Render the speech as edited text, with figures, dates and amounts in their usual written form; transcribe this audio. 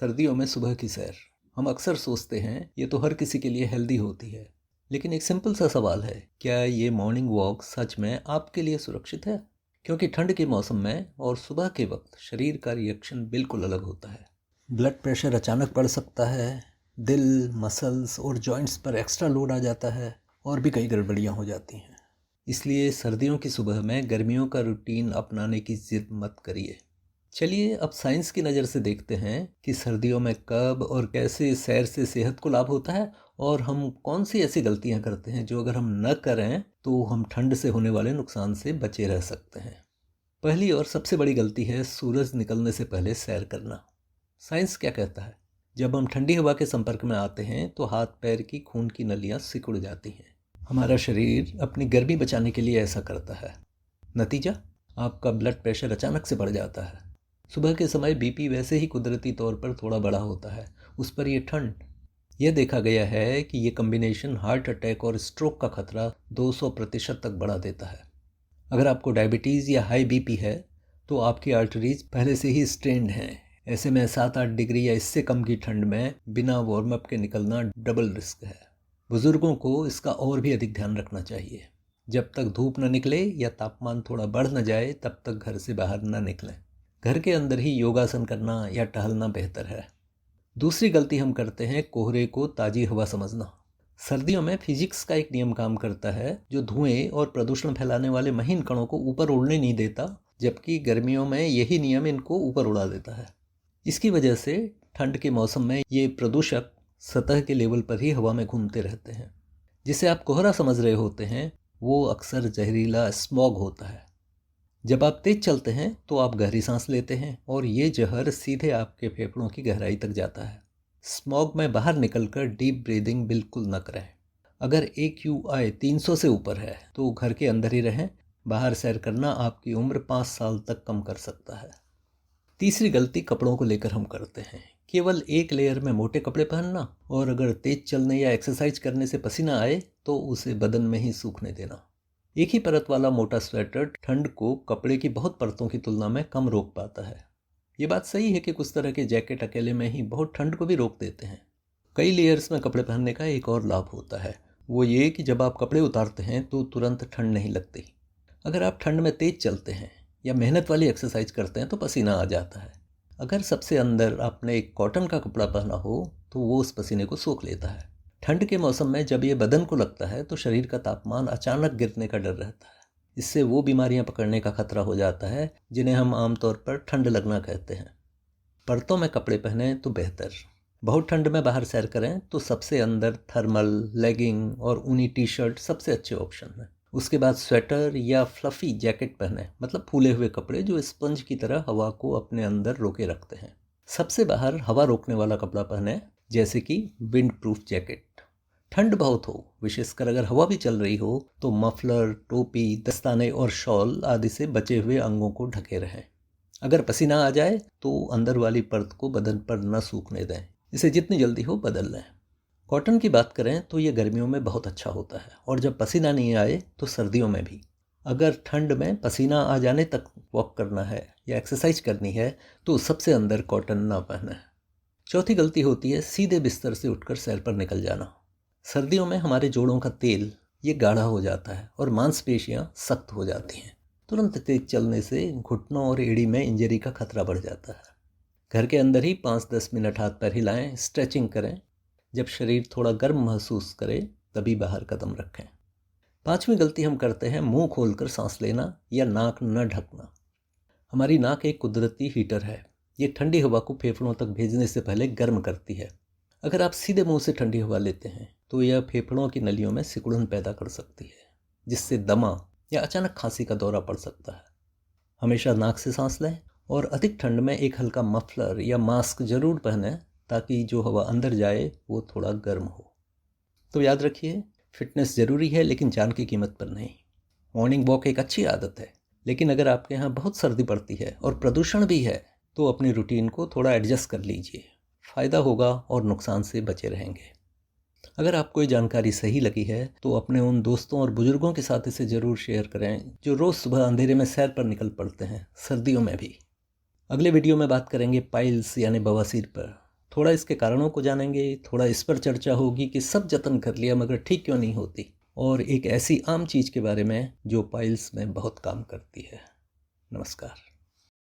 सर्दियों में सुबह की सैर। हम अक्सर सोचते हैं ये तो हर किसी के लिए हेल्दी होती है, लेकिन एक सिंपल सा सवाल है, क्या ये मॉर्निंग वॉक सच में आपके लिए सुरक्षित है? क्योंकि ठंड के मौसम में और सुबह के वक्त शरीर का रिएक्शन बिल्कुल अलग होता है। ब्लड प्रेशर अचानक बढ़ सकता है, दिल, मसल्स और जॉइंट्स पर एक्स्ट्रा लोड आ जाता है और भी कई गड़बड़ियाँ हो जाती हैं। इसलिए सर्दियों की सुबह में गर्मियों का रूटीन अपनाने की जिद मत करिए। चलिए अब साइंस की नज़र से देखते हैं कि सर्दियों में कब और कैसे सैर से सेहत को लाभ होता है और हम कौन सी ऐसी गलतियां करते हैं जो अगर हम न करें तो हम ठंड से होने वाले नुकसान से बचे रह सकते हैं। पहली और सबसे बड़ी गलती है सूरज निकलने से पहले सैर करना। साइंस क्या कहता है? जब हम ठंडी हवा के संपर्क में आते हैं तो हाथ पैर की खून की नलियां सिकुड़ जाती हैं। हमारा शरीर अपनी गर्मी बचाने के लिए ऐसा करता है। नतीजा, आपका ब्लड प्रेशर अचानक से बढ़ जाता है। सुबह के समय बीपी वैसे ही कुदरती तौर पर थोड़ा बड़ा होता है, उस पर ये ठंड। यह देखा गया है कि ये कम्बिनेशन हार्ट अटैक और स्ट्रोक का खतरा 200% तक बढ़ा देता है। अगर आपको डायबिटीज़ या हाई बीपी है तो आपकी आर्टरीज पहले से ही स्ट्रेन्ड हैं। ऐसे में 7-8 डिग्री या इससे कम की ठंड में बिना वार्म अप के निकलना डबल रिस्क है। बुजुर्गों को इसका और भी अधिक ध्यान रखना चाहिए। जब तक धूप न निकले या तापमान थोड़ा बढ़ न जाए तब तक घर से बाहर न निकलें। घर के अंदर ही योगासन करना या टहलना बेहतर है। दूसरी गलती हम करते हैं कोहरे को ताज़ी हवा समझना। सर्दियों में फिजिक्स का एक नियम काम करता है जो धुएं और प्रदूषण फैलाने वाले महीन कणों को ऊपर उड़ने नहीं देता, जबकि गर्मियों में यही नियम इनको ऊपर उड़ा देता है। इसकी वजह से ठंड के मौसम में ये प्रदूषक सतह के लेवल पर ही हवा में घूमते रहते हैं। जिसे आप कोहरा समझ रहे होते हैं वो अक्सर जहरीला स्मॉग होता है। जब आप तेज चलते हैं तो आप गहरी सांस लेते हैं और ये जहर सीधे आपके फेफड़ों की गहराई तक जाता है। स्मॉग में बाहर निकलकर डीप ब्रीदिंग बिल्कुल न करें। अगर AQI 300 से ऊपर है तो घर के अंदर ही रहें। बाहर सैर करना आपकी उम्र 5 साल तक कम कर सकता है। तीसरी गलती कपड़ों को लेकर हम करते हैं। केवल एक लेयर में मोटे कपड़े पहनना और अगर तेज चलने या एक्सरसाइज करने से पसीना आए तो उसे बदन में ही सूखने देना। एक ही परत वाला मोटा स्वेटर ठंड को कपड़े की बहुत परतों की तुलना में कम रोक पाता है। ये बात सही है कि कुछ तरह के जैकेट अकेले में ही बहुत ठंड को भी रोक देते हैं। कई लेयर्स में कपड़े पहनने का एक और लाभ होता है, वो ये कि जब आप कपड़े उतारते हैं तो तुरंत ठंड नहीं लगती। अगर आप ठंड में तेज चलते हैं या मेहनत वाली एक्सरसाइज करते हैं तो पसीना आ जाता है। अगर सबसे अंदर आपने एक कॉटन का कपड़ा पहना हो तो वो उस पसीने को सोख लेता है। ठंड के मौसम में जब ये बदन को लगता है तो शरीर का तापमान अचानक गिरने का डर रहता है। इससे वो बीमारियां पकड़ने का खतरा हो जाता है जिन्हें हम आमतौर पर ठंड लगना कहते हैं। परतों में कपड़े पहने तो बेहतर। बहुत ठंड में बाहर सैर करें तो सबसे अंदर थर्मल, लेगिंग और ऊनी टी-शर्ट सबसे अच्छे ऑप्शन हैं। उसके बाद स्वेटर या फ्लफी जैकेट पहने, मतलब फूले हुए कपड़े जो स्पंज की तरह हवा को अपने अंदर रोके रखते हैं। सबसे बाहर हवा रोकने वाला कपड़ा पहने, जैसे कि विंड प्रूफ जैकेट। ठंड बहुत हो, विशेषकर अगर हवा भी चल रही हो, तो मफलर, टोपी, दस्ताने और शॉल आदि से बचे हुए अंगों को ढके रहें। अगर पसीना आ जाए तो अंदर वाली परत को बदन पर न सूखने दें। इसे जितनी जल्दी हो बदल लें। कॉटन की बात करें तो ये गर्मियों में बहुत अच्छा होता है और जब पसीना नहीं आए तो सर्दियों में भी। अगर ठंड में पसीना आ जाने तक वॉक करना है या एक्सरसाइज करनी है तो सबसे अंदर कॉटन ना पहने। चौथी गलती होती है सीधे बिस्तर से उठकर सैर पर निकल जाना। सर्दियों में हमारे जोड़ों का तेल ये गाढ़ा हो जाता है और मांसपेशियां सख्त हो जाती हैं। तुरंत तेज चलने से घुटनों और एड़ी में इंजरी का खतरा बढ़ जाता है। घर के अंदर ही 5-10 मिनट हाथ पैर हिलाएं, स्ट्रेचिंग करें। जब शरीर थोड़ा गर्म महसूस करे तभी बाहर कदम रखें। पांचवी गलती हम करते हैं मुंह खोलकर सांस लेना या नाक न ढकना। हमारी नाक एक कुदरती हीटर है। ये ठंडी हवा को फेफड़ों तक भेजने से पहले गर्म करती है। अगर आप सीधे मुंह से ठंडी हवा लेते हैं तो यह फेफड़ों की नलियों में सिकुड़न पैदा कर सकती है, जिससे दमा या अचानक खांसी का दौरा पड़ सकता है। हमेशा नाक से सांस लें और अधिक ठंड में एक हल्का मफलर या मास्क जरूर पहनें ताकि जो हवा अंदर जाए वो थोड़ा गर्म हो। तो याद रखिए, फिटनेस ज़रूरी है लेकिन जान की कीमत पर नहीं। मॉर्निंग वॉक एक अच्छी आदत है, लेकिन अगर आपके यहाँ बहुत सर्दी पड़ती है और प्रदूषण भी है तो अपनी रूटीन को थोड़ा एडजस्ट कर लीजिए। फ़ायदा होगा और नुकसान से बचे रहेंगे। अगर आपको ये जानकारी सही लगी है तो अपने उन दोस्तों और बुजुर्गों के साथ इसे ज़रूर शेयर करें जो रोज़ सुबह अंधेरे में सैर पर निकल पड़ते हैं, सर्दियों में भी। अगले वीडियो में बात करेंगे पाइल्स यानी बवासीर पर। थोड़ा इसके कारणों को जानेंगे, थोड़ा इस पर चर्चा होगी कि सब जतन कर लिया मगर ठीक क्यों नहीं होती, और एक ऐसी आम चीज़ के बारे में जो पाइल्स में बहुत काम करती है। नमस्कार।